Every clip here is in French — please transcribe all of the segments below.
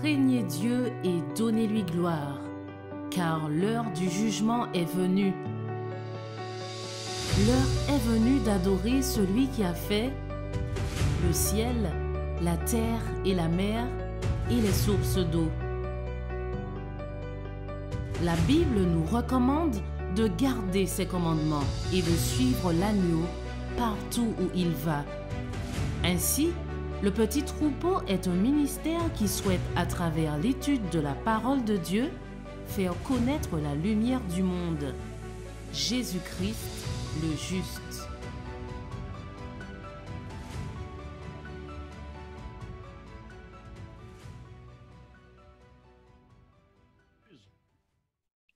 Craignez Dieu et donnez-lui gloire, car l'heure du jugement est venue. L'heure est venue d'adorer celui qui a fait le ciel, la terre et la mer et les sources d'eau. La Bible nous recommande de garder ses commandements et de suivre l'agneau partout où il va. Ainsi, le petit troupeau est un ministère qui souhaite, à travers l'étude de la parole de Dieu, faire connaître la lumière du monde, Jésus-Christ le juste.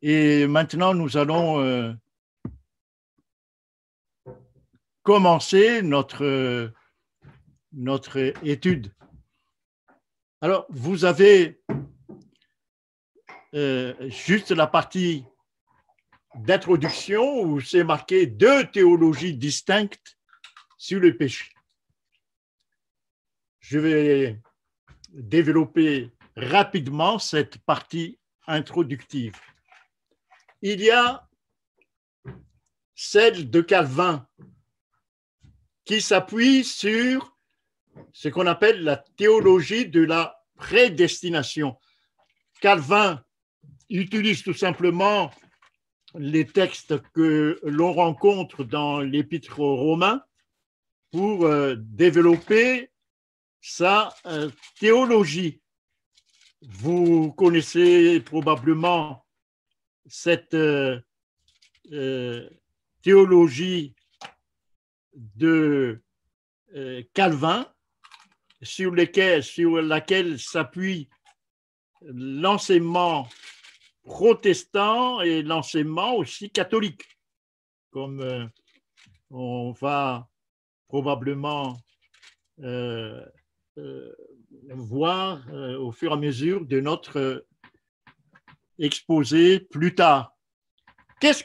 Et maintenant, nous allons commencer notre étude. Alors, vous avez juste la partie d'introduction où c'est marqué 2 théologies distinctes sur le péché. Je vais développer rapidement cette partie introductive. Il y a celle de Calvin qui s'appuie sur ce qu'on appelle la théologie de la prédestination. Calvin utilise tout simplement les textes que l'on rencontre dans l'Épître aux Romains pour développer sa théologie. Vous connaissez probablement cette théologie de Calvin sur laquelle s'appuie l'enseignement protestant et l'enseignement aussi catholique, comme on va probablement voir au fur et à mesure de notre exposé plus tard. Qu'est-ce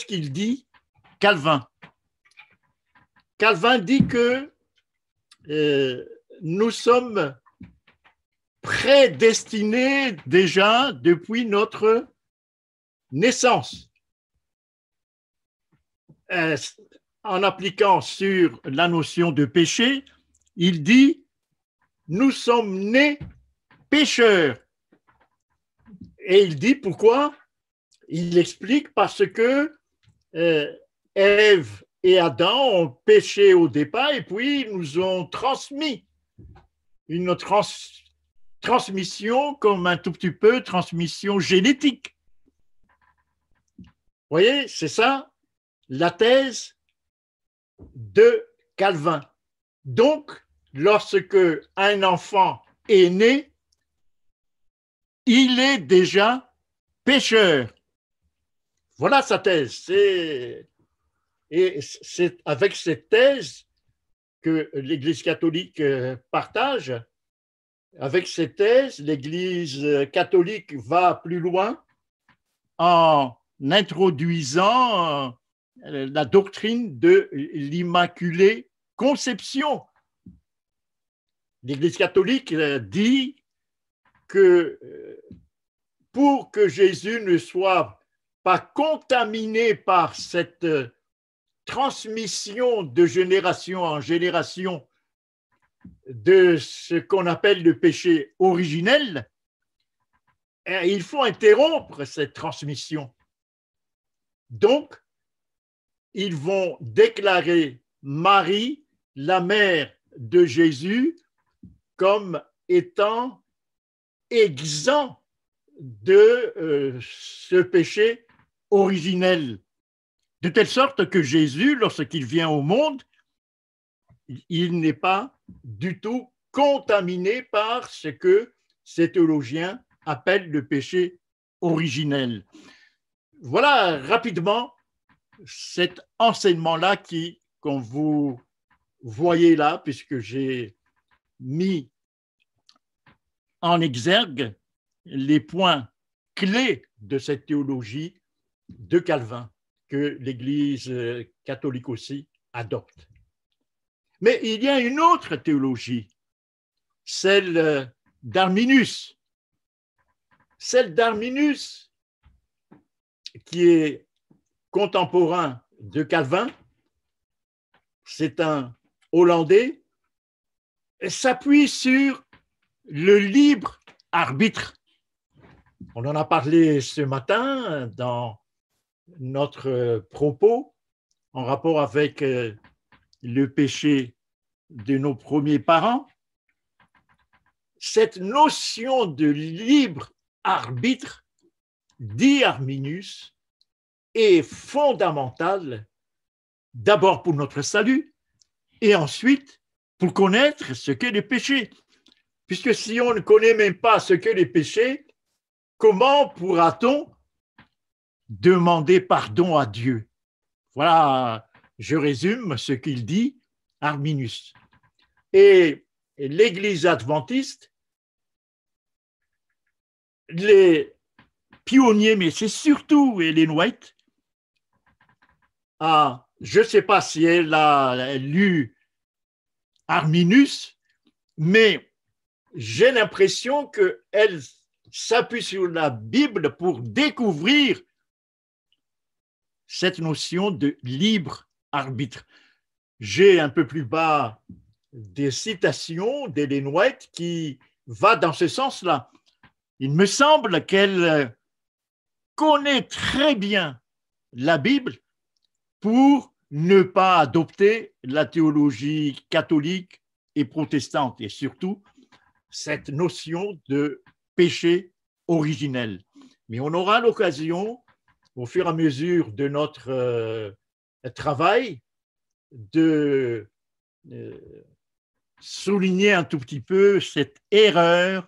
qu'il dit, Calvin? Calvin dit que nous sommes prédestinés déjà depuis notre naissance. En appliquant sur la notion de péché, il dit « nous sommes nés pécheurs ». Et il dit pourquoi? Il explique parce que Ève et Adam ont péché au départ et puis ils nous ont transmis une transmission comme un tout petit peu transmission génétique. Vous voyez, c'est ça la thèse de Calvin. Donc, lorsque un enfant est né, il est déjà pécheur. Voilà sa thèse. Et c'est avec cette thèse que l'Église catholique partage. Avec cette thèse, l'Église catholique va plus loin en introduisant la doctrine de l'Immaculée Conception. L'Église catholique dit que pour que Jésus ne soit pas contaminé par cette transmission de génération en génération de ce qu'on appelle le péché originel, il faut interrompre cette transmission. Donc, ils vont déclarer Marie, la mère de Jésus, comme étant exempt de ce péché originel, de telle sorte que Jésus, lorsqu'il vient au monde, il n'est pas du tout contaminé par ce que ces théologiens appellent le péché originel. Voilà rapidement cet enseignement-là qu'on vous voyez là, puisque j'ai mis en exergue les points clés de cette théologie de Calvin, que l'Église catholique aussi adopte. Mais il y a une autre théologie, celle d'Arminus. Celle d'Arminus, qui est contemporain de Calvin, c'est un Hollandais, s'appuie sur le libre arbitre. On en a parlé ce matin dans notre propos en rapport avec le péché de nos premiers parents. Cette notion de libre arbitre, dit Arminus, est fondamentale d'abord pour notre salut et ensuite pour connaître ce qu'est le péché. Puisque si on ne connaît même pas ce qu'est le péché, comment pourra-t-on demander pardon à Dieu? Voilà, je résume ce qu'il dit, Arminus. Et l'Église adventiste, les pionniers, mais c'est surtout Ellen White, je ne sais pas si elle a lu Arminus, mais j'ai l'impression qu'elle s'appuie sur la Bible pour découvrir cette notion de libre arbitre. J'ai un peu plus bas des citations d'Ellen White qui va dans ce sens-là. Il me semble qu'elle connaît très bien la Bible pour ne pas adopter la théologie catholique et protestante, et surtout cette notion de péché originel. Mais on aura l'occasion, au fur et à mesure de notre travail, de souligner un tout petit peu cette erreur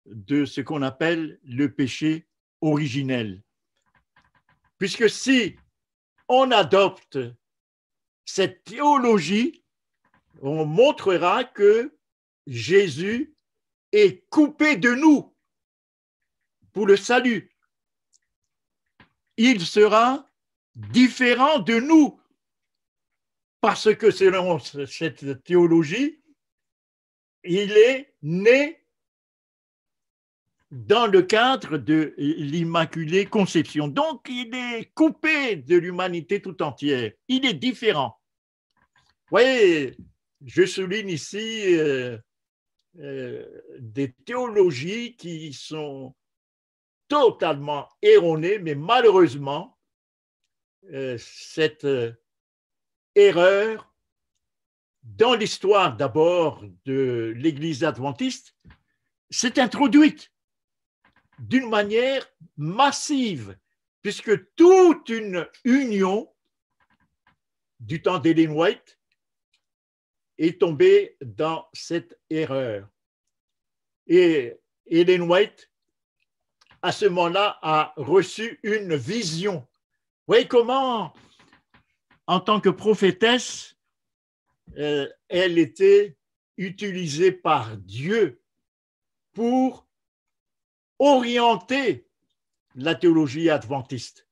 de ce qu'on appelle le péché originel. Puisque si on adopte cette théologie, on montrera que Jésus est coupé de nous pour le salut. Il sera différent de nous parce que selon cette théologie, il est né dans le cadre de l'Immaculée Conception. Donc, il est coupé de l'humanité tout entière. Il est différent. Vous voyez, je souligne ici des théologies qui sont totalement erronées, mais malheureusement, cette erreur dans l'histoire d'abord de l'Église adventiste s'est introduite d'une manière massive, puisque toute une union du temps d'Ellen White est tombée dans cette erreur. Et Ellen White, à ce moment-là, a reçu une vision. Vous voyez comment, en tant que prophétesse, elle était utilisée par Dieu pour orienter la théologie adventiste.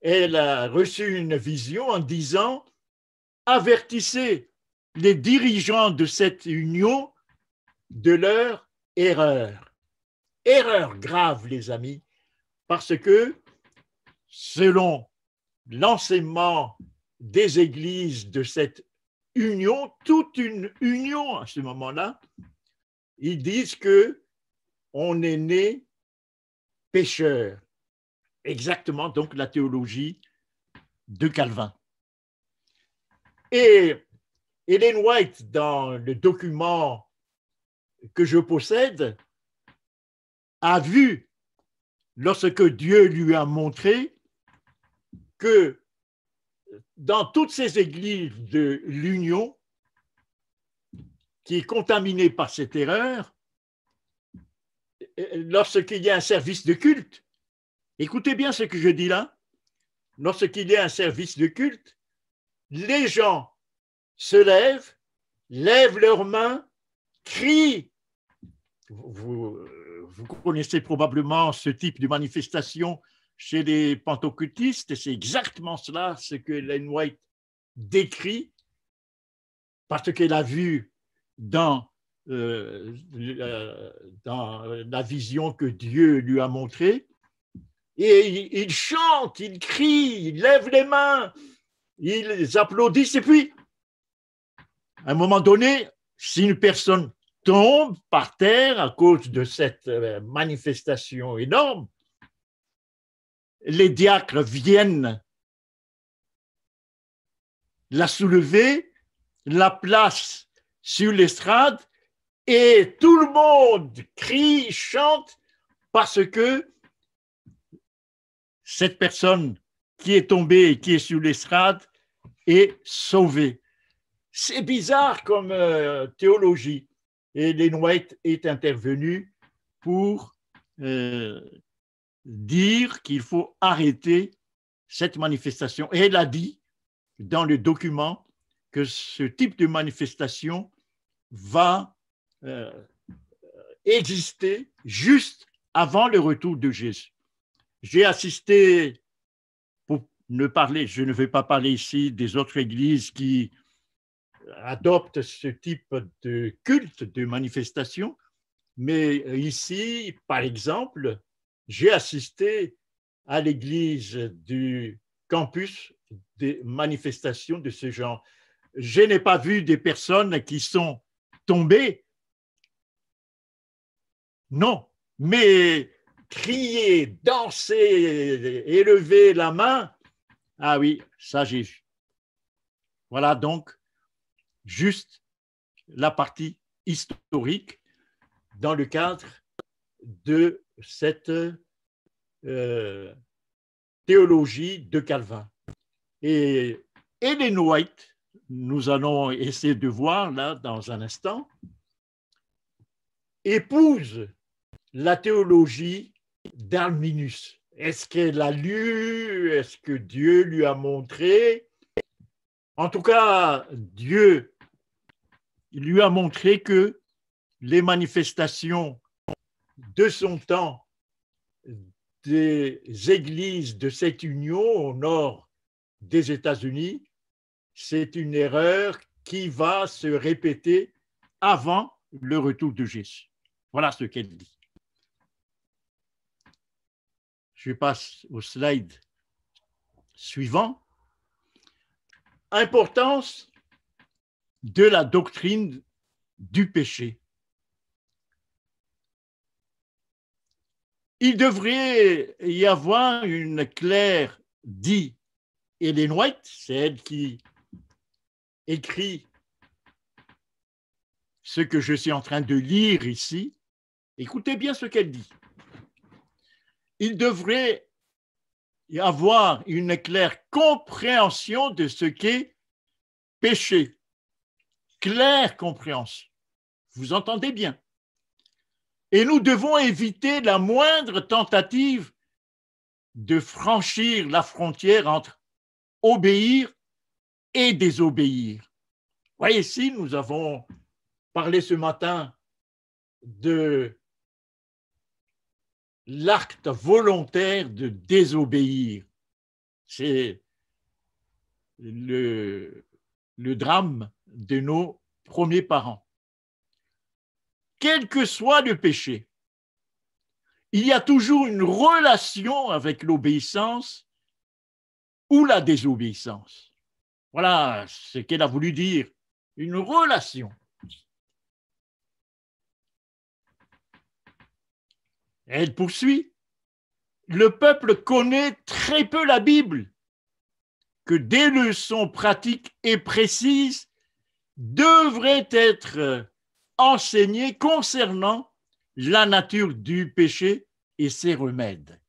Elle a reçu une vision en disant « Avertissez les dirigeants de cette union de leur erreur ». Erreur grave, les amis, parce que selon l'enseignement des églises de cette union, toute une union à ce moment-là, ils disent que on est né pécheur. Exactement, donc la théologie de Calvin. Et Ellen White, dans le document que je possède, a vu, lorsque Dieu lui a montré que dans toutes ces églises de l'Union, qui est contaminée par cette erreur, lorsqu'il y a un service de culte, écoutez bien ce que je dis là, lorsqu'il y a un service de culte, les gens se lèvent leurs mains, crient. Vous connaissez probablement ce type de manifestation chez les pentecôtistes, et c'est exactement cela ce que Ellen White décrit, parce qu'elle a vu dans dans la vision que Dieu lui a montrée. Et ils chantent, ils crient, ils lèvent les mains, ils applaudissent. Et puis, à un moment donné, si une personne tombe par terre à cause de cette manifestation énorme, les diacres viennent la soulever, la placent sur l'estrade et tout le monde crie, chante parce que cette personne qui est tombée et qui est sur l'estrade est sauvée. C'est bizarre comme théologie. Et Ellen White est intervenu pour dire qu'il faut arrêter cette manifestation. Et elle a dit dans le document que ce type de manifestation va exister juste avant le retour de Jésus. J'ai assisté, pour ne parler, je ne vais pas parler ici des autres églises qui adoptent ce type de culte, de manifestation, mais ici, par exemple, j'ai assisté à l'église du campus des manifestations de ce genre. Je n'ai pas vu des personnes qui sont tombées, non, mais crier, danser, élever la main, ah oui, ça j'ai vu. Voilà donc juste la partie historique dans le cadre de cette théologie de Calvin. Et Ellen White, nous allons essayer de voir là dans un instant, épouse la théologie d'Arminius. Est-ce qu'elle a lu? Est-ce que Dieu lui a montré? En tout cas, Dieu lui a montré que les manifestations de son temps des églises de cette union au nord des États-Unis, c'est une erreur qui va se répéter avant le retour de Jésus. Voilà ce qu'elle dit. Je passe au slide suivant. Importance de la doctrine du péché. Il devrait y avoir une claire, dit Ellen White, c'est elle qui écrit ce que je suis en train de lire ici. Écoutez bien ce qu'elle dit. Il devrait y avoir une claire compréhension de ce qu'est péché. Claire compréhension. Vous entendez bien. Et nous devons éviter la moindre tentative de franchir la frontière entre obéir et désobéir. Vous voyez, ici, nous avons parlé ce matin de l'acte volontaire de désobéir. C'est le drame de nos premiers parents. Quel que soit le péché, il y a toujours une relation avec l'obéissance ou la désobéissance. Voilà ce qu'elle a voulu dire, une relation. Elle poursuit. Le peuple connaît très peu la Bible, que des leçons pratiques et précises devraient être enseignées concernant la nature du péché et ses remèdes.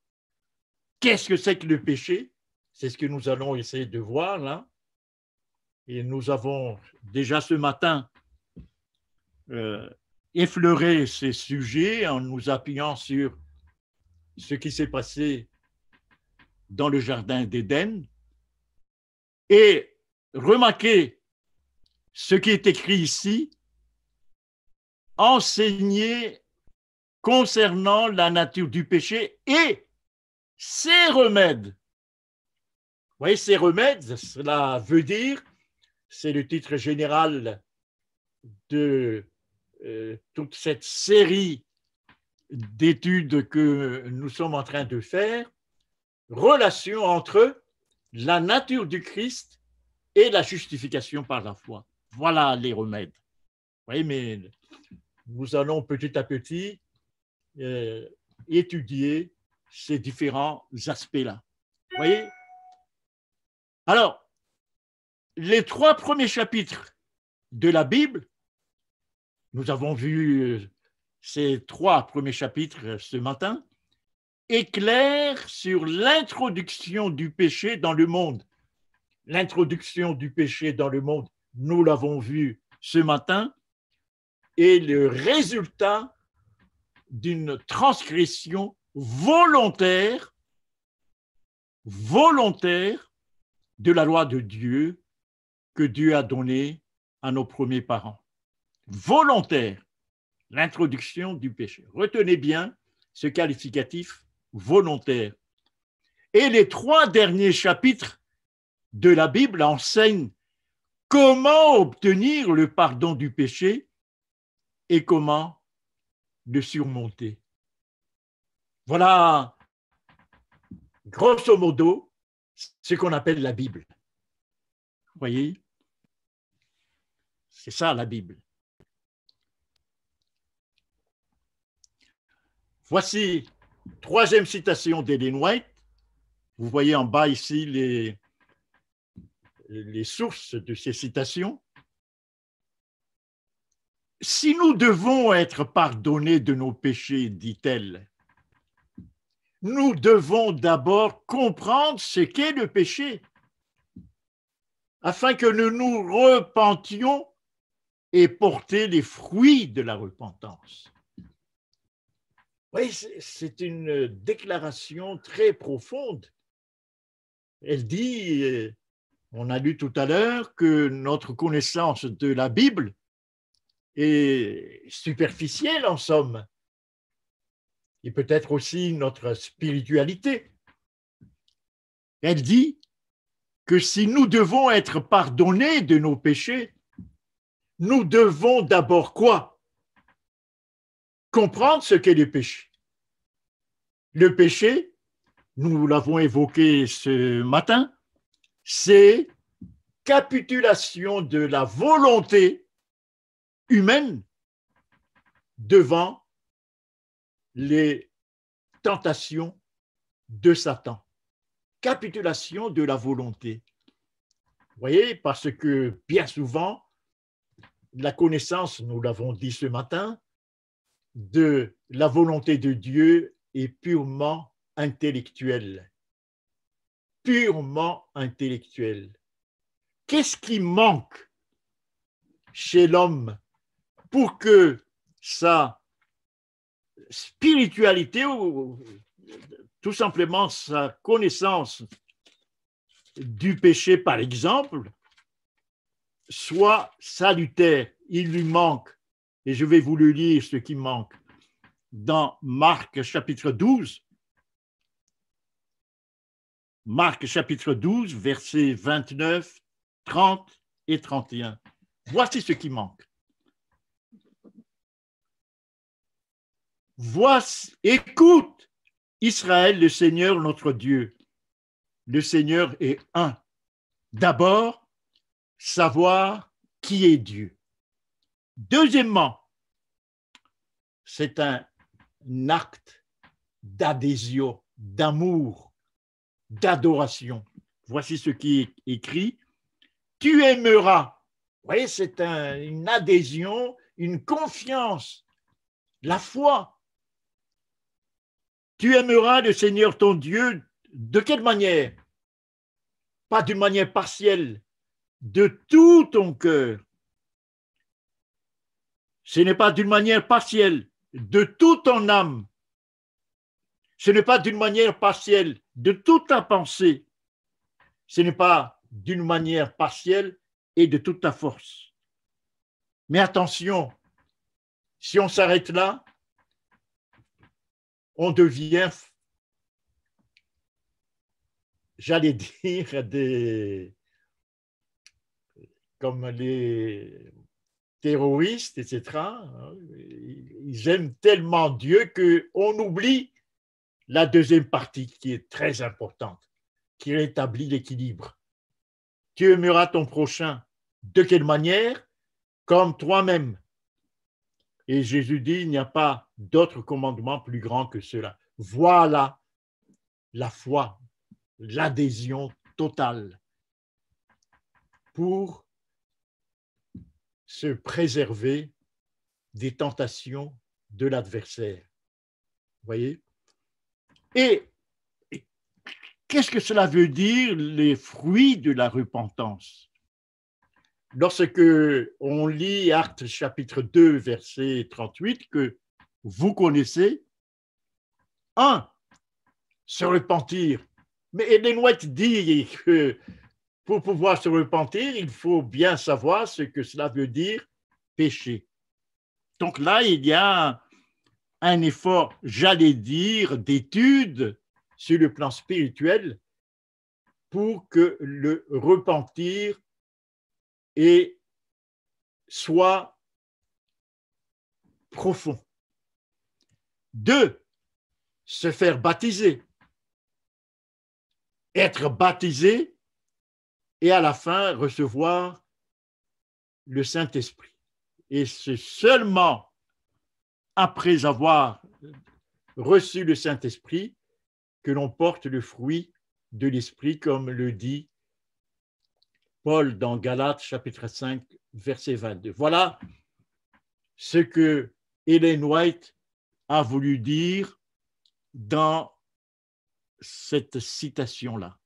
Qu'est-ce que c'est que le péché? C'est ce que nous allons essayer de voir là. Et nous avons déjà ce matin effleuré ces sujets en nous appuyant sur ce qui s'est passé dans le jardin d'Éden. Et remarquez ce qui est écrit ici, enseigner concernant la nature du péché et ses remèdes. Vous voyez, ses remèdes, cela veut dire, c'est le titre général de toute cette série d'études que nous sommes en train de faire, relation entre la nature du Christ et la justification par la foi. Voilà les remèdes. Vous voyez, mais nous allons petit à petit étudier ces différents aspects-là. Vous voyez? Alors, les 3 premiers chapitres de la Bible, nous avons vu ces 3 premiers chapitres ce matin, éclairent sur l'introduction du péché dans le monde. L'introduction du péché dans le monde, nous l'avons vu ce matin, est le résultat d'une transgression volontaire de la loi de Dieu que Dieu a donnée à nos premiers parents. Volontaire, l'introduction du péché. Retenez bien ce qualificatif volontaire. Et les 3 derniers chapitres de la Bible enseignent comment obtenir le pardon du péché et comment le surmonter. Voilà, grosso modo, ce qu'on appelle la Bible. Vous voyez? C'est ça la Bible. Voici 3e citation d'Ellen White. Vous voyez en bas ici les sources de ces citations. Si nous devons être pardonnés de nos péchés, dit-elle, nous devons d'abord comprendre ce qu'est le péché, afin que nous nous repentions et porter les fruits de la repentance. Oui, c'est une déclaration très profonde. Elle dit, on a lu tout à l'heure, que notre connaissance de la Bible est superficielle en somme, et peut-être aussi notre spiritualité. Elle dit que si nous devons être pardonnés de nos péchés, nous devons d'abord quoi? Comprendre ce qu'est le péché. Le péché, nous l'avons évoqué ce matin, c'est capitulation de la volonté humaine devant les tentations de Satan. Capitulation de la volonté. Vous voyez, parce que bien souvent, la connaissance, nous l'avons dit ce matin, de la volonté de Dieu est purement intellectuelle. Purement intellectuelle. Qu'est-ce qui manque chez l'homme pour que sa spiritualité ou tout simplement sa connaissance du péché, par exemple, soit salutaire? Il lui manque, et je vais vous le lire ce qui manque, dans Marc chapitre 12, Marc chapitre 12, versets 29, 30 et 31. Voici ce qui manque. Voici, écoute, Israël, le Seigneur notre Dieu. Le Seigneur est un. D'abord, savoir qui est Dieu. Deuxièmement, c'est un acte d'adhésion, d'amour, d'adoration. Voici ce qui est écrit. Tu aimeras. Vous voyez, c'est une adhésion, une confiance, la foi. Tu aimeras le Seigneur ton Dieu de quelle manière? Pas d'une manière partielle, de tout ton cœur. Ce n'est pas d'une manière partielle, de toute ton âme. Ce n'est pas d'une manière partielle, de toute ta pensée. Ce n'est pas d'une manière partielle et de toute ta force. Mais attention, si on s'arrête là, on devient, j'allais dire, comme les terroristes, etc., ils aiment tellement Dieu qu'on oublie la deuxième partie qui est très importante, qui rétablit l'équilibre. Tu aimeras ton prochain de quelle manière? Comme toi-même. Et Jésus dit, il n'y a pas d'autre commandement plus grand que cela. Voilà la foi, l'adhésion totale pour se préserver des tentations de l'adversaire. Vous voyez? Et qu'est-ce que cela veut dire, les fruits de la repentance? Lorsque on lit Actes chapitre 2, verset 38, que vous connaissez, 1, se repentir. Mais Ellen White dit que pour pouvoir se repentir, il faut bien savoir ce que cela veut dire pécher. Donc là, il y a un effort, j'allais dire, d'étude sur le plan spirituel pour que le repentir soit profond. 2, se faire baptiser. Être baptisé et à la fin recevoir le Saint-Esprit. Et c'est seulement après avoir reçu le Saint-Esprit que l'on porte le fruit de l'Esprit, comme le dit Paul dans Galates chapitre 5, verset 22. Voilà ce que Ellen White a voulu dire dans cette citation-là.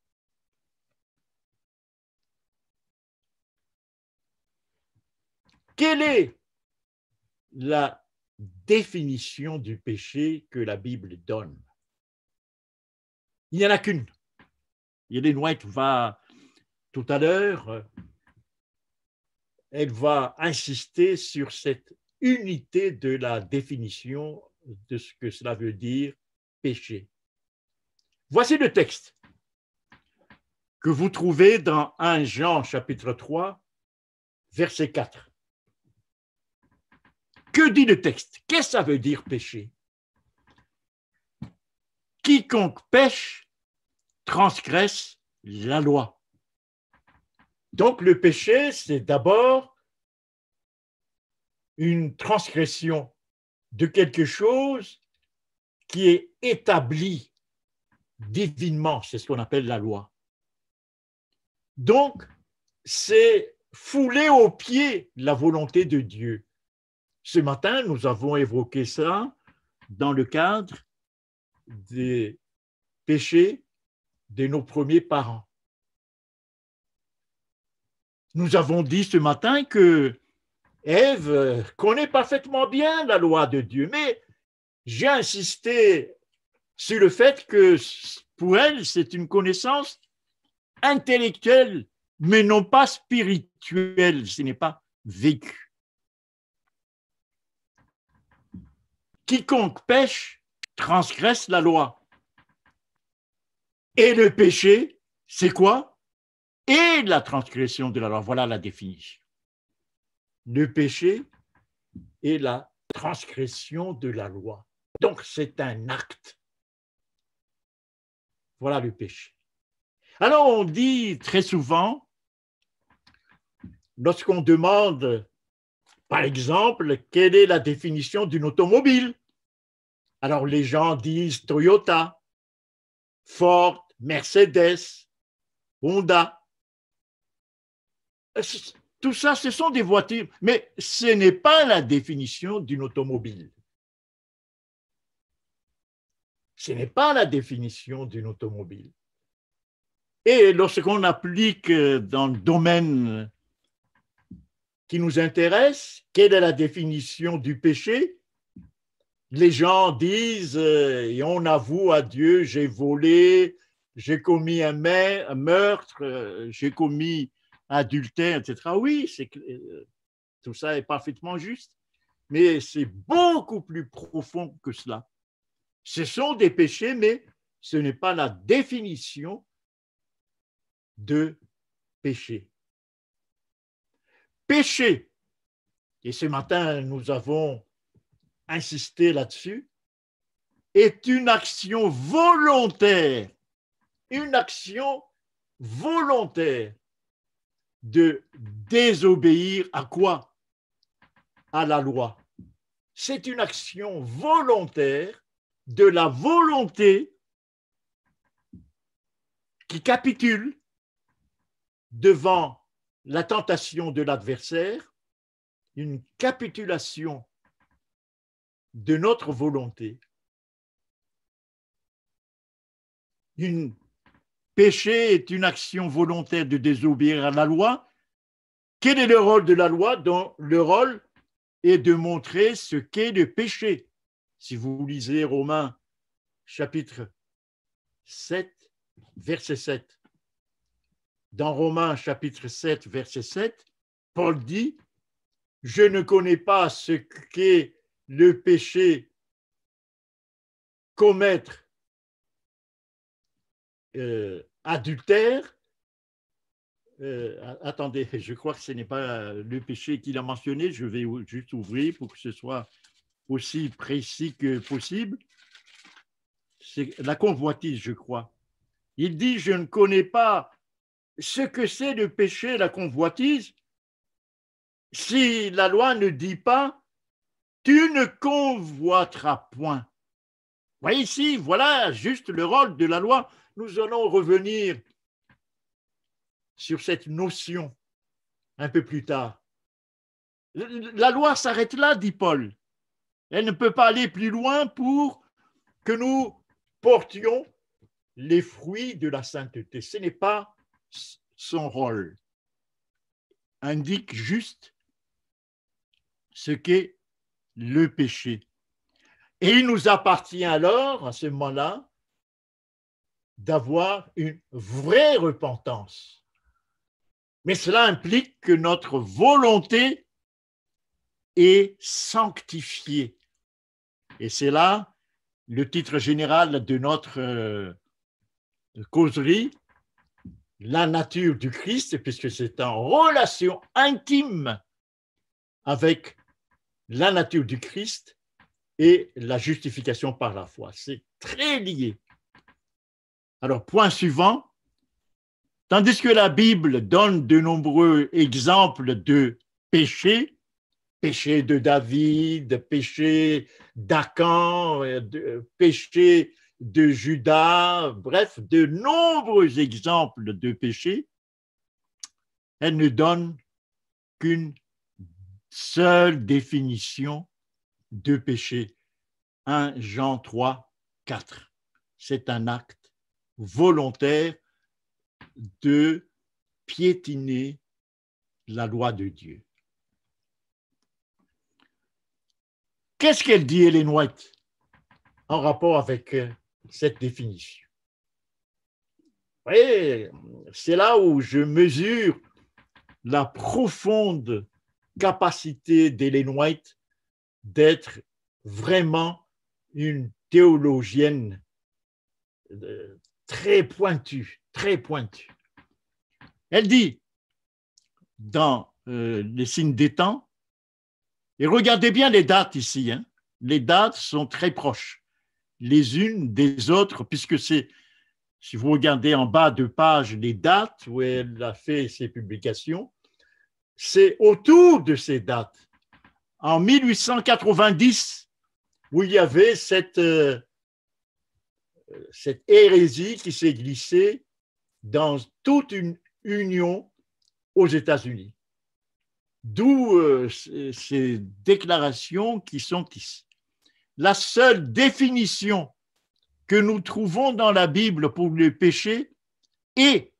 Quelle est la définition du péché que la Bible donne? Il n'y en a qu'une. Ellen White va, tout à l'heure, elle va insister sur cette unité de la définition de ce que cela veut dire péché. Voici le texte que vous trouvez dans 1 Jean chapitre 3, verset 4. Que dit le texte? Qu'est-ce que ça veut dire péché? Quiconque pêche transgresse la loi. Donc le péché, c'est d'abord une transgression de quelque chose qui est établi divinement, c'est ce qu'on appelle la loi. Donc, c'est fouler aux pieds la volonté de Dieu. Ce matin, nous avons évoqué ça dans le cadre des péchés de nos premiers parents. Nous avons dit ce matin que Ève connaît parfaitement bien la loi de Dieu, mais j'ai insisté sur le fait que pour elle, c'est une connaissance intellectuelle, mais non pas spirituelle, ce n'est pas vécu. Quiconque pêche transgresse la loi. Et le péché, c'est quoi? Et la transgression de la loi. Voilà la définition. Le péché et la transgression de la loi. Donc, c'est un acte. Voilà le péché. Alors, on dit très souvent, lorsqu'on demande, par exemple, quelle est la définition d'une automobile? Alors, les gens disent Toyota, Ford, Mercedes, Honda. Tout ça, ce sont des voitures, mais ce n'est pas la définition d'une automobile. Ce n'est pas la définition d'une automobile. Et lorsqu'on applique dans le domaine qui nous intéresse, quelle est la définition du péché? Les gens disent, et on avoue à Dieu, j'ai volé, j'ai commis un meurtre, j'ai commis adultère, etc. Oui, tout ça est parfaitement juste, mais c'est beaucoup plus profond que cela. Ce sont des péchés, mais ce n'est pas la définition de péché. Péché, et ce matin nous avons insisté là-dessus, est une action volontaire de désobéir à quoi? À la loi. C'est une action volontaire de la volonté qui capitule devant la tentation de l'adversaire, une capitulation de notre volonté. Un péché est une action volontaire de désobéir à la loi. Quel est le rôle de la loi? Le rôle est de montrer ce qu'est le péché. Si vous lisez Romains chapitre 7, verset 7. Dans Romains chapitre 7, verset 7, Paul dit « Je ne connais pas ce qu'est le péché, commettre adultère. » Attendez, je crois que ce n'est pas le péché qu'il a mentionné. Je vais juste ouvrir pour que ce soit aussi précis que possible. C'est la convoitise, je crois. Il dit « Je ne connais pas ce que c'est le péché, la convoitise, si la loi ne dit pas « Tu ne convoiteras point ». Vous voyez ici, voilà juste le rôle de la loi. Nous allons revenir sur cette notion un peu plus tard. La loi s'arrête là, dit Paul. Elle ne peut pas aller plus loin pour que nous portions les fruits de la sainteté. Ce n'est pas son rôle. Indique juste ce qu'est le péché. Et il nous appartient alors, à ce moment-là, d'avoir une vraie repentance. Mais cela implique que notre volonté est sanctifiée. Et c'est là le titre général de notre causerie, la nature du Christ, puisque c'est en relation intime avec la nature du Christ et la justification par la foi. C'est très lié. Alors, point suivant, tandis que la Bible donne de nombreux exemples de péchés, péché de David, péché d'Acan, péché de Judas, bref, de nombreux exemples de péchés, elle ne donne qu'une seule définition de péché. 1 Jean 3, 4. C'est un acte volontaire de piétiner la loi de Dieu. Qu'est-ce qu'elle dit, Ellen White, en rapport avec cette définition? Vous voyez, c'est là où je mesure la profonde capacité d'Ellen White d'être vraiment une théologienne très pointue, très pointue. Elle dit, dans les signes des temps, et regardez bien les dates ici, hein, les dates sont très proches les unes des autres, puisque c'est, si vous regardez en bas de page les dates où elle a fait ses publications, c'est autour de ces dates, en 1890, où il y avait cette hérésie qui s'est glissée dans toute une union aux États-Unis. D'où ces déclarations qui sont ici. La seule définition que nous trouvons dans la Bible pour le péché est,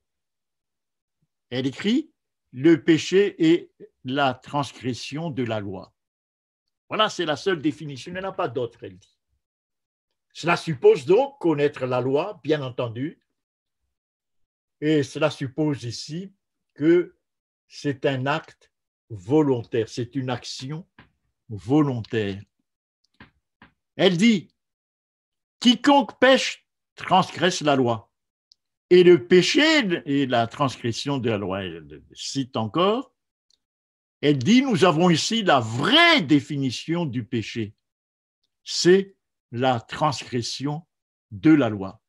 elle écrit, le péché est la transgression de la loi. Voilà, c'est la seule définition, il n'y en a pas d'autre, elle dit. Cela suppose donc connaître la loi, bien entendu, et cela suppose ici que c'est un acte volontaire, c'est une action volontaire. Elle dit, quiconque pêche transgresse la loi. Et le péché et la transgression de la loi, elle cite encore, Elle dit, nous avons ici la vraie définition du péché. C'est la transgression de la loi.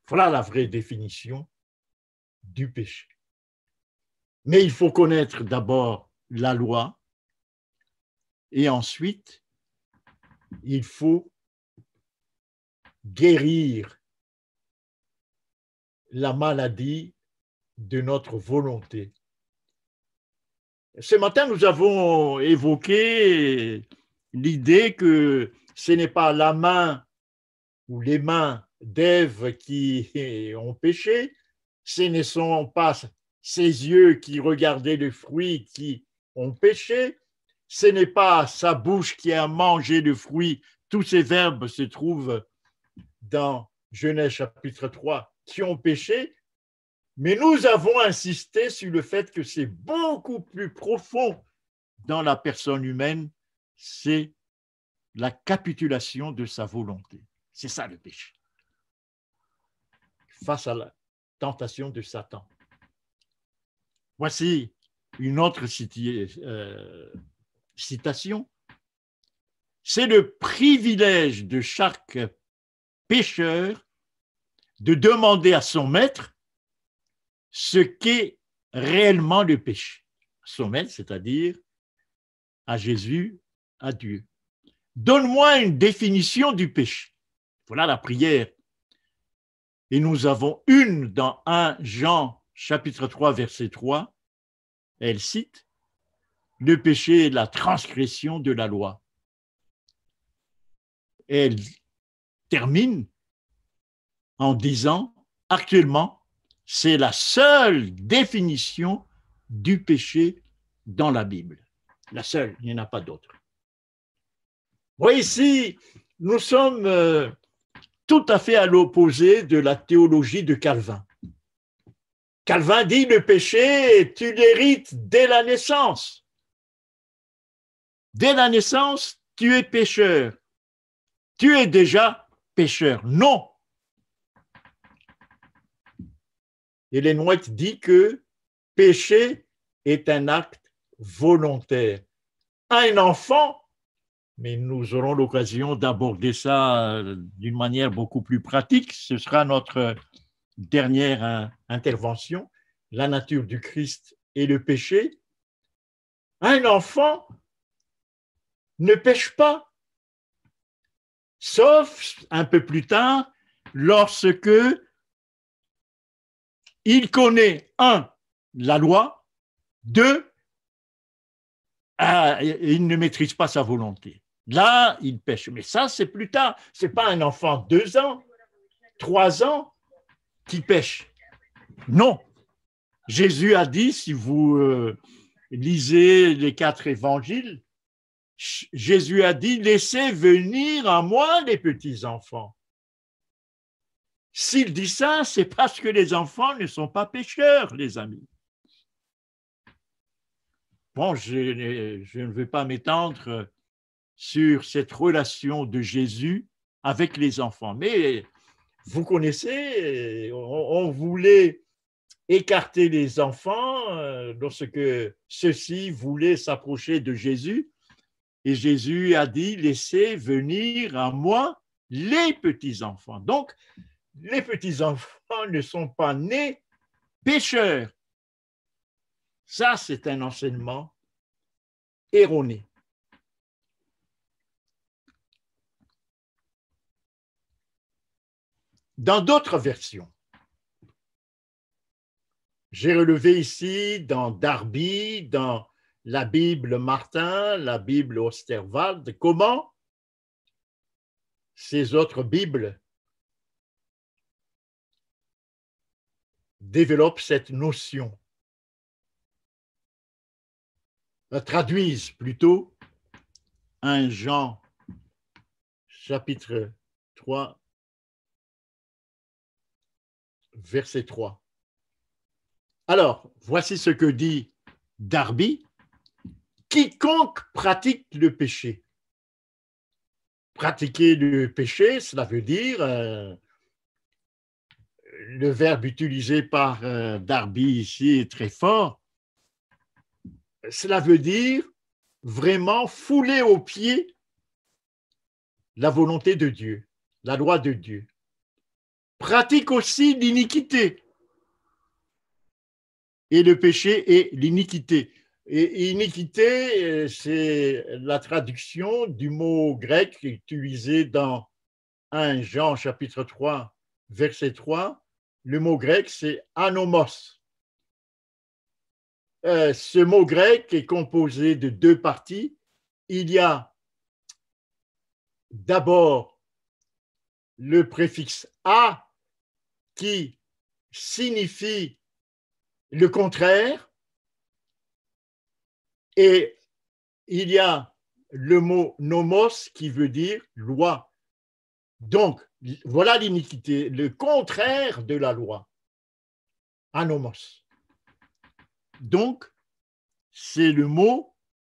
Voilà la vraie définition du péché. Mais il faut connaître d'abord la loi et ensuite, il faut guérir la maladie de notre volonté. Ce matin, nous avons évoqué l'idée que ce n'est pas la main ou les mains d'Ève qui ont péché, ce ne sont pas ses yeux qui regardaient le fruit qui ont péché, ce n'est pas sa bouche qui a mangé le fruit. Tous ces verbes se trouvent dans Genèse chapitre 3 qui ont péché, mais nous avons insisté sur le fait que c'est beaucoup plus profond dans la personne humaine, c'est la capitulation de sa volonté. C'est ça le péché. Face à la tentation de Satan. Voici une autre citation. C'est le privilège de chaque pécheur de demander à son maître ce qu'est réellement le péché. Son maître, c'est-à-dire à Jésus, à Dieu. Donne-moi une définition du péché. Voilà la prière. Et nous avons une dans 1 Jean chapitre 3 verset 3. Elle cite « Le péché est la transgression de la loi ». Elle termine en disant « Actuellement, c'est la seule définition du péché dans la Bible. » La seule, il n'y en a pas d'autre. Voyez ici, nous sommes tout à fait à l'opposé de la théologie de Calvin. Calvin dit le péché, tu l'hérites dès la naissance. Dès la naissance, tu es pécheur. Tu es déjà pécheur. Non. Ellen White dit que péché est un acte volontaire. Un enfant, mais nous aurons l'occasion d'aborder ça d'une manière beaucoup plus pratique, ce sera notre dernière intervention, la nature du Christ et le péché. Un enfant ne pêche pas, sauf un peu plus tard, lorsque il connaît, 1, la loi, 2, il ne maîtrise pas sa volonté. Là, il pêche. Mais ça, c'est plus tard. Ce n'est pas un enfant de 2 ans, 3 ans qui pêche. Non. Jésus a dit, si vous lisez les 4 évangiles, Jésus a dit, laissez venir à moi les petits-enfants. S'il dit ça, c'est parce que les enfants ne sont pas pécheurs, les amis. Bon, je ne veux pas m'étendre sur cette relation de Jésus avec les enfants, mais vous connaissez, on voulait écarter les enfants lorsque ceux-ci voulaient s'approcher de Jésus, et Jésus a dit, laissez venir à moi les petits-enfants. Donc, les petits-enfants ne sont pas nés pécheurs. Ça, c'est un enseignement erroné. Dans d'autres versions, j'ai relevé ici dans Darby, dans la Bible Martin, la Bible Osterwald, comment ces autres Bibles développent cette notion, traduisent plutôt 1 Jean chapitre 3 verset 3. Alors, voici ce que dit Darby. Quiconque pratique le péché. Pratiquer le péché, cela veut dire, le verbe utilisé par Darby ici est très fort, cela veut dire vraiment fouler aux pieds la volonté de Dieu, la loi de Dieu. Pratique aussi l'iniquité. Et le péché est l'iniquité. Et iniquité, c'est la traduction du mot grec utilisé dans 1 Jean chapitre 3, verset 3. Le mot grec, c'est anomos. Ce mot grec est composé de deux parties. Il y a d'abord le préfixe a qui signifie le contraire, et il y a le mot nomos qui veut dire loi. Donc, voilà l'iniquité, le contraire de la loi, anomos. Donc, c'est le mot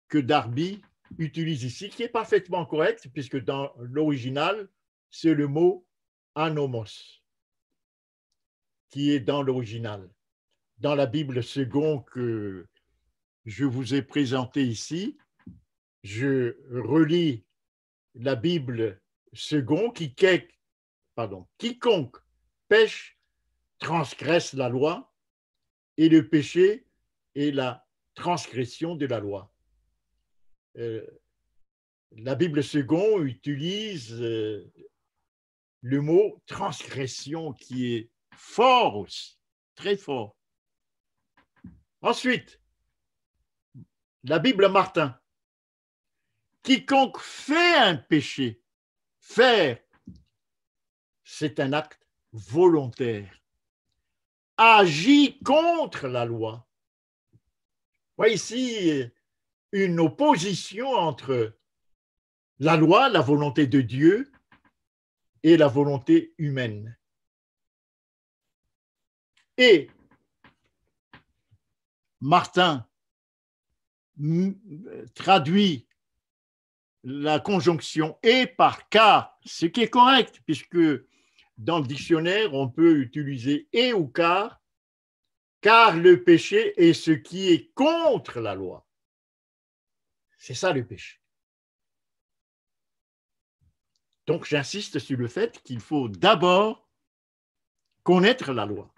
que Darby utilise ici, qui est parfaitement correct, puisque dans l'original, c'est le mot anomos qui est dans l'original. Dans la Bible seconde que je vous ai présentée ici, je relis la Bible seconde, quiconque pêche transgresse la loi, et le péché est la transgression de la loi. La Bible seconde utilise le mot transgression qui est fort aussi, très fort. Ensuite, la Bible Martin, quiconque fait un péché, faire, c'est un acte volontaire, agit contre la loi. Voyez ici une opposition entre la loi, la volonté de Dieu, et la volonté humaine. Et Martin traduit la conjonction « et » par « car », ce qui est correct, puisque dans le dictionnaire, on peut utiliser « et » ou « car », car le péché est ce qui est contre la loi. C'est ça le péché. Donc, j'insiste sur le fait qu'il faut d'abord connaître la loi.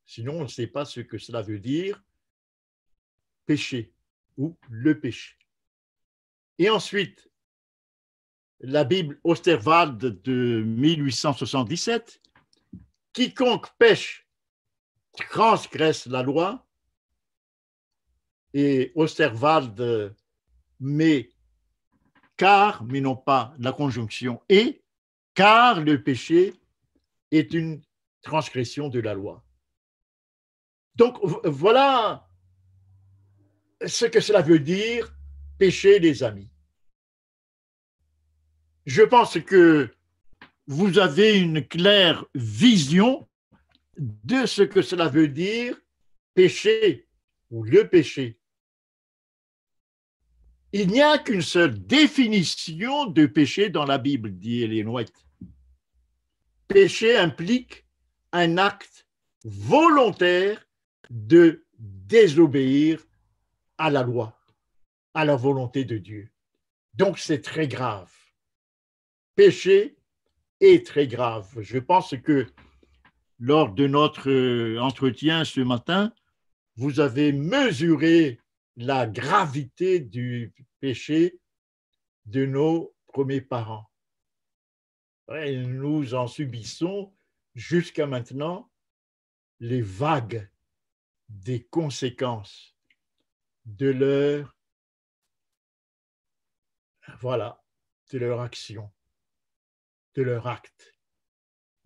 Sinon, on ne sait pas ce que cela veut dire, péché ou le péché. Et ensuite, la Bible Osterwald de 1877, quiconque pêche transgresse la loi, et Osterwald met car, mais non pas la conjonction et, car le péché est une transgression de la loi. Donc, voilà ce que cela veut dire, péché, les amis. Je pense que vous avez une claire vision de ce que cela veut dire, péché ou le péché. Il n'y a qu'une seule définition de péché dans la Bible, dit Ellen White. Péché implique un acte volontaire de désobéir à la loi, à la volonté de Dieu. Donc c'est très grave. Péché est très grave. Je pense que lors de notre entretien ce matin, vous avez mesuré la gravité du péché de nos premiers parents. Et nous en subissons jusqu'à maintenant les vagues des conséquences de leur, voilà, de leur action, de leur acte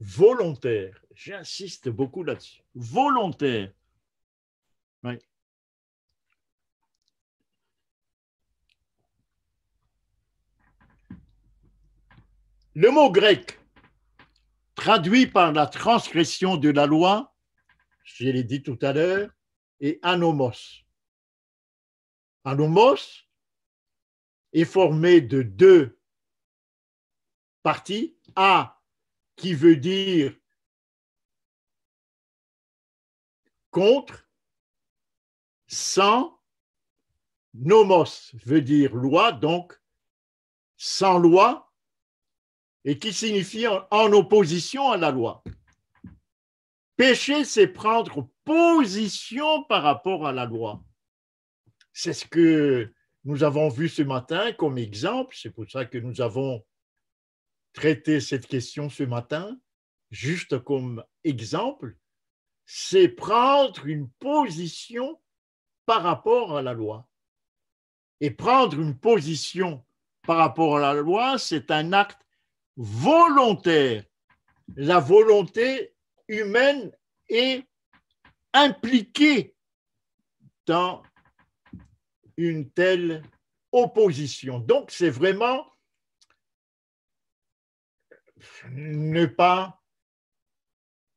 volontaire. J'insiste beaucoup là-dessus. Volontaire. Oui. Le mot grec traduit par la transgression de la loi, je l'ai dit tout à l'heure, est anomos. Anomos est formé de deux parties. A, qui veut dire contre, sans Nomos veut dire loi, donc sans loi, et qui signifie en opposition à la loi. Pécher, c'est prendre position par rapport à la loi. C'est ce que nous avons vu ce matin comme exemple. C'est pour ça que nous avons traité cette question ce matin, juste comme exemple. C'est prendre une position par rapport à la loi. Et prendre une position par rapport à la loi, c'est un acte volontaire. La volonté humaine est impliquée dans une telle opposition. Donc, c'est vraiment ne pas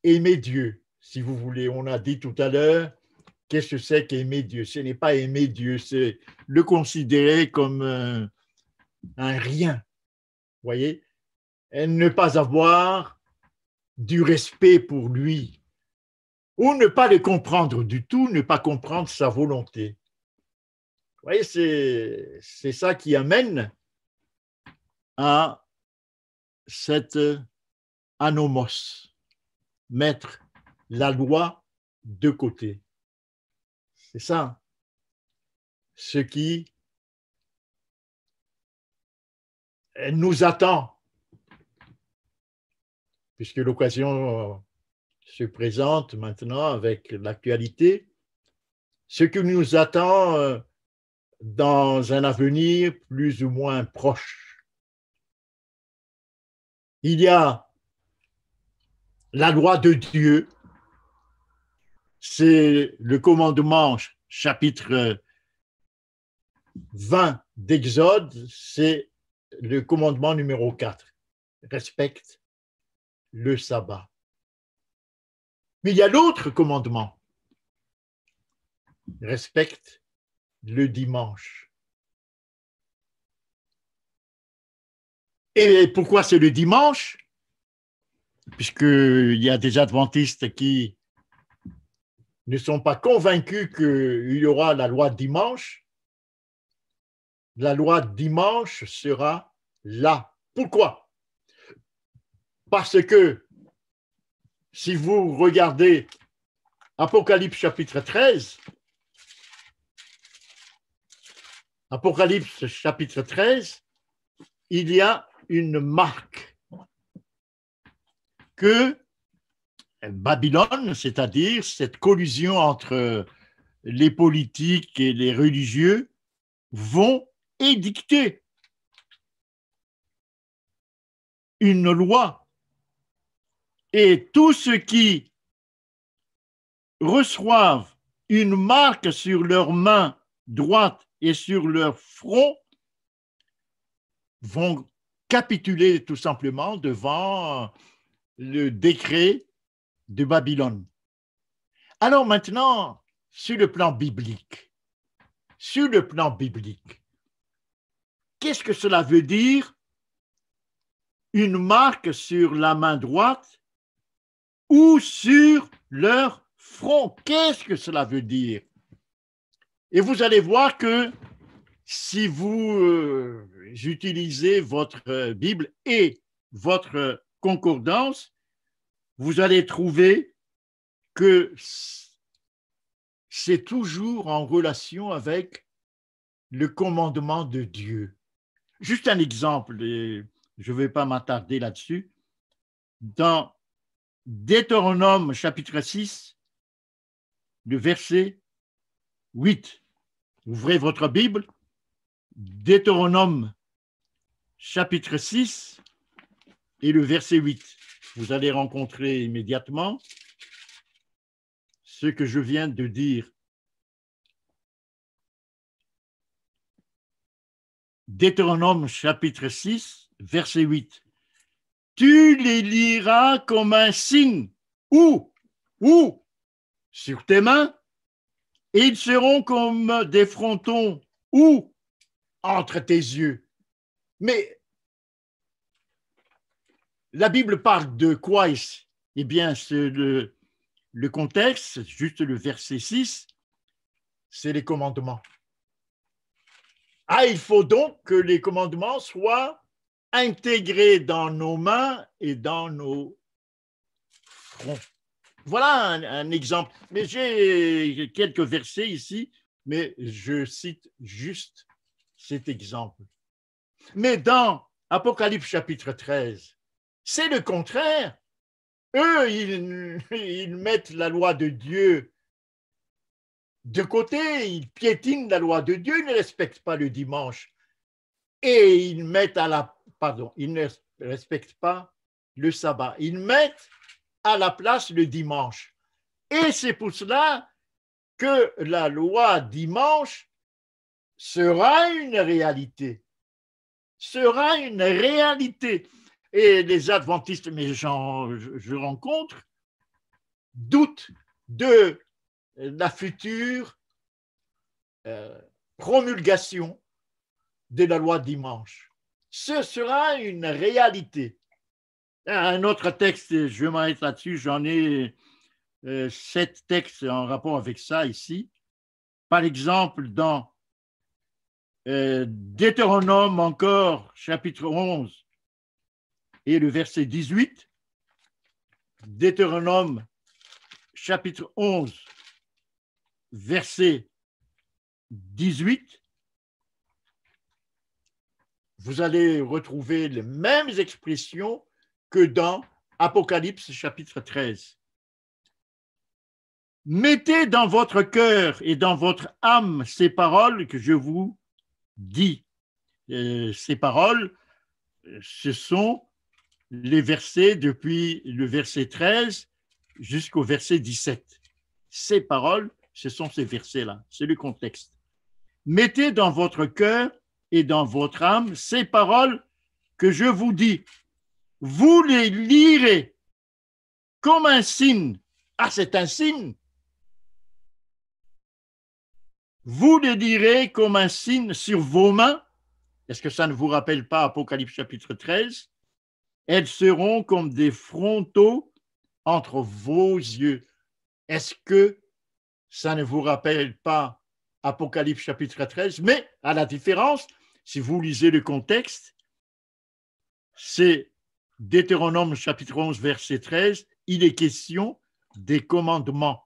aimer Dieu, si vous voulez. On a dit tout à l'heure, qu'est-ce que c'est qu'aimer Dieu? Ce n'est pas aimer Dieu, c'est le considérer comme un rien. Vous voyez? Et ne pas avoir du respect pour lui, ou ne pas le comprendre du tout, ne pas comprendre sa volonté. Vous voyez, c'est ça qui amène à cette anomos, mettre la loi de côté. C'est ça, ce qui nous attend, puisque l'occasion se présente maintenant avec l'actualité, ce qui nous attend dans un avenir plus ou moins proche. Il y a la loi de Dieu, c'est le commandement, chapitre 20 d'Exode, c'est le commandement numéro 4. Respecte le sabbat. Mais il y a l'autre commandement. Respecte le dimanche. Et pourquoi c'est le dimanche? Puisqu'il y a des adventistes qui ne sont pas convaincus qu'il y aura la loi dimanche. La loi dimanche sera là. Pourquoi? Parce que si vous regardez Apocalypse chapitre 13, Apocalypse chapitre 13, il y a une marque que Babylone, c'est-à-dire cette collusion entre les politiques et les religieux, vont édicter une loi. Et tous ceux qui reçoivent une marque sur leur main droite et sur leur front vont capituler tout simplement devant le décret de Babylone. Alors maintenant, sur le plan biblique, qu'est-ce que cela veut dire une marque sur la main droite ou sur leur front? Qu'est-ce que cela veut dire? Et vous allez voir que si vous utilisez votre Bible et votre concordance, vous allez trouver que c'est toujours en relation avec le commandement de Dieu. Juste un exemple, et je ne vais pas m'attarder là-dessus. Dans Deutéronome chapitre 6, le verset 8, ouvrez votre Bible, Deutéronome chapitre 6 et le verset 8. Vous allez rencontrer immédiatement ce que je viens de dire. Deutéronome chapitre 6, verset 8. Tu les liras comme un signe, où sur tes mains, et ils seront comme des frontons, où entre tes yeux. Mais la Bible parle de quoi ici? Eh bien, c'est le contexte, juste le verset 6, c'est les commandements. Ah, il faut donc que les commandements soient intégrés dans nos mains et dans nos fronts. Voilà un exemple. Mais j'ai quelques versets ici, mais je cite juste cet exemple. Mais dans Apocalypse chapitre 13, c'est le contraire. Eux, ils mettent la loi de Dieu de côté, ils piétinent la loi de Dieu, ils ne respectent pas le dimanche. Et ils mettent ils ne respectent pas le sabbat. Ils mettent à la place le dimanche. Et c'est pour cela que la loi dimanche sera une réalité. Sera une réalité. Et les adventistes, mais je rencontre, doutent de la future promulgation de la loi dimanche. Ce sera une réalité. Un autre texte, je vais m'arrêter là-dessus, j'en ai 7 textes en rapport avec ça ici. Par exemple, dans Deutéronome encore, chapitre 11 et le verset 18, Deutéronome chapitre 11, verset 18, vous allez retrouver les mêmes expressions que dans Apocalypse chapitre 13. Mettez dans votre cœur et dans votre âme ces paroles que je vous dis. Ces paroles, ce sont les versets depuis le verset 13 jusqu'au verset 17. Ces paroles, ce sont ces versets-là, c'est le contexte. Mettez dans votre cœur et dans votre âme ces paroles que je vous dis. Vous les lirez comme un signe. Ah, c'est un signe. Vous les lirez comme un signe sur vos mains. Est-ce que ça ne vous rappelle pas Apocalypse chapitre 13? Elles seront comme des frontaux entre vos yeux. Est-ce que ça ne vous rappelle pas Apocalypse chapitre 13? Mais à la différence, si vous lisez le contexte, c'est Deutéronome chapitre 11, verset 13, il est question des commandements.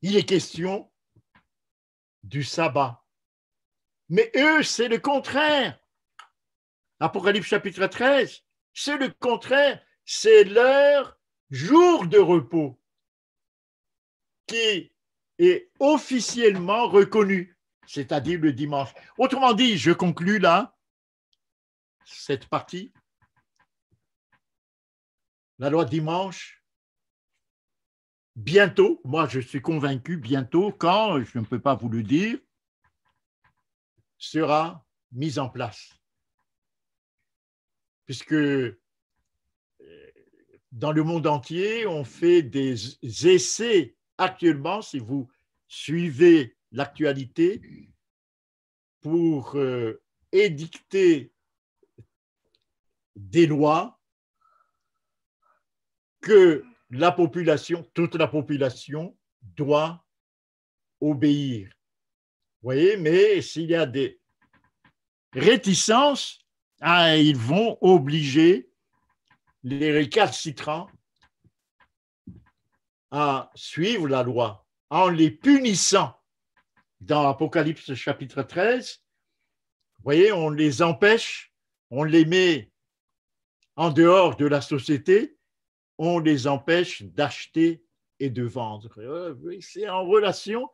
Il est question du sabbat. Mais eux, c'est le contraire. Apocalypse chapitre 13, c'est le contraire. C'est leur jour de repos qui est officiellement reconnu, c'est-à-dire le dimanche. Autrement dit, je conclus là cette partie. La loi dimanche, bientôt, moi je suis convaincu, bientôt, quand, je ne peux pas vous le dire, sera mise en place. Puisque dans le monde entier, on fait des essais actuellement, si vous suivez l'actualité, pour édicter des lois que la population, toute la population, doit obéir. Vous voyez, mais s'il y a des réticences, ils vont obliger les récalcitrants à suivre la loi en les punissant. Dans Apocalypse chapitre 13, vous voyez, on les empêche, on les met en dehors de la société, on les empêche d'acheter et de vendre. C'est en relation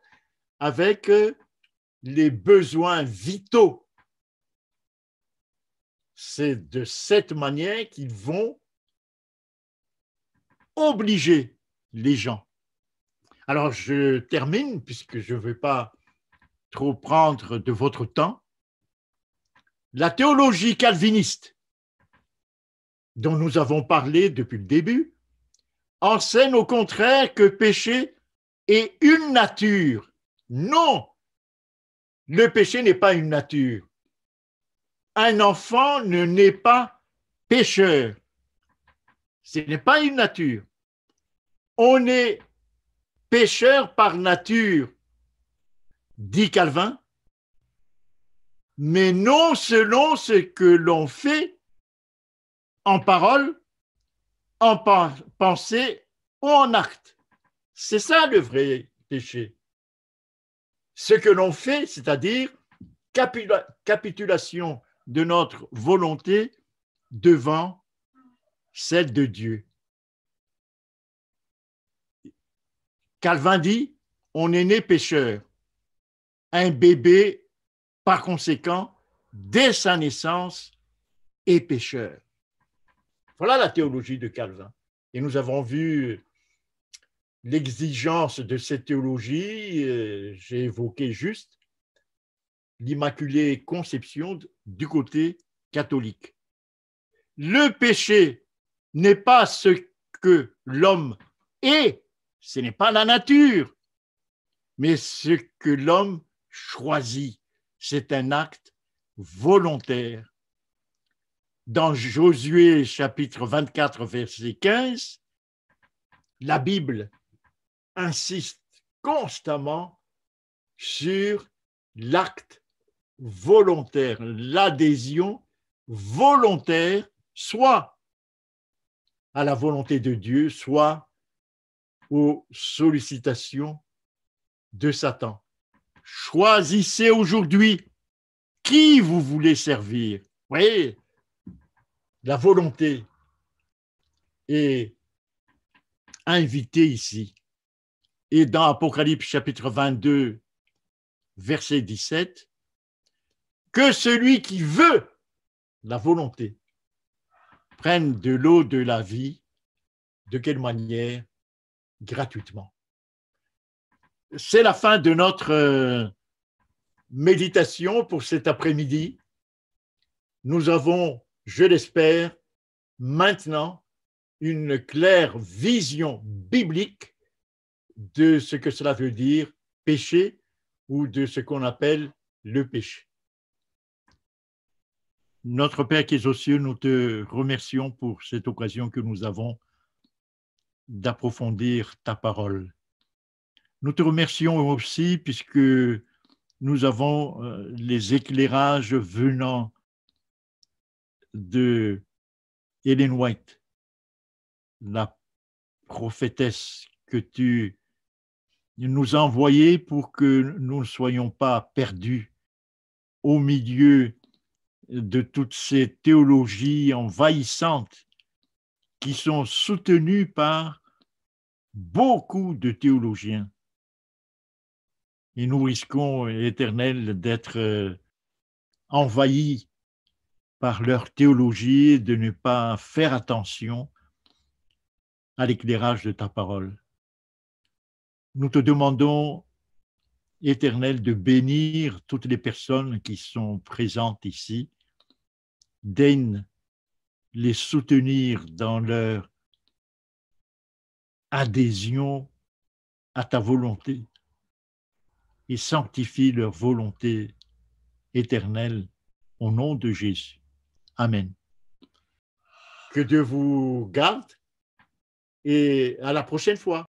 avec les besoins vitaux. C'est de cette manière qu'ils vont obliger les gens. Alors, je termine, puisque je ne veux pas trop prendre de votre temps. La théologie calviniste, dont nous avons parlé depuis le début, enseigne au contraire que péché est une nature. Non, le péché n'est pas une nature. Un enfant ne naît pas pécheur. Ce n'est pas une nature. On est pécheur par nature, dit Calvin, mais non selon ce que l'on fait en parole, en pensée ou en acte. C'est ça le vrai péché. Ce que l'on fait, c'est-à-dire capitulation de notre volonté devant celle de Dieu. Calvin dit, on est né pécheur. Un bébé, par conséquent, dès sa naissance, est pécheur. Voilà la théologie de Calvin. Et nous avons vu l'exigence de cette théologie, j'ai évoqué juste l'Immaculée Conception du côté catholique. Le péché n'est pas ce que l'homme est, ce n'est pas la nature, mais ce que l'homme choisit. C'est un acte volontaire. Dans Josué chapitre 24, verset 15, la Bible insiste constamment sur l'acte volontaire, l'adhésion volontaire, soit à la volonté de Dieu, soit aux sollicitations de Satan. Choisissez aujourd'hui qui vous voulez servir. Vous voyez, la volonté est invitée ici. Et dans Apocalypse chapitre 22, verset 17, que celui qui veut la volonté prenne de l'eau de la vie, de quelle manière? Gratuitement. C'est la fin de notre méditation pour cet après-midi. Nous avons, je l'espère, maintenant une claire vision biblique de ce que cela veut dire péché ou de ce qu'on appelle le péché. Notre Père qui es aux cieux, nous te remercions pour cette occasion que nous avons d'approfondir ta parole. Nous te remercions aussi puisque nous avons les éclairages venant de Ellen White, la prophétesse que tu nous as envoyée pour que nous ne soyons pas perdus au milieu de toutes ces théologies envahissantes qui sont soutenues par beaucoup de théologiens. Et nous risquons, Éternel, d'être envahis par leur théologie et de ne pas faire attention à l'éclairage de ta parole. Nous te demandons, Éternel, de bénir toutes les personnes qui sont présentes ici. Daigne les soutenir dans leur adhésion à ta volonté et sanctifie leur volonté éternelle au nom de Jésus. Amen. Que Dieu vous garde et à la prochaine fois.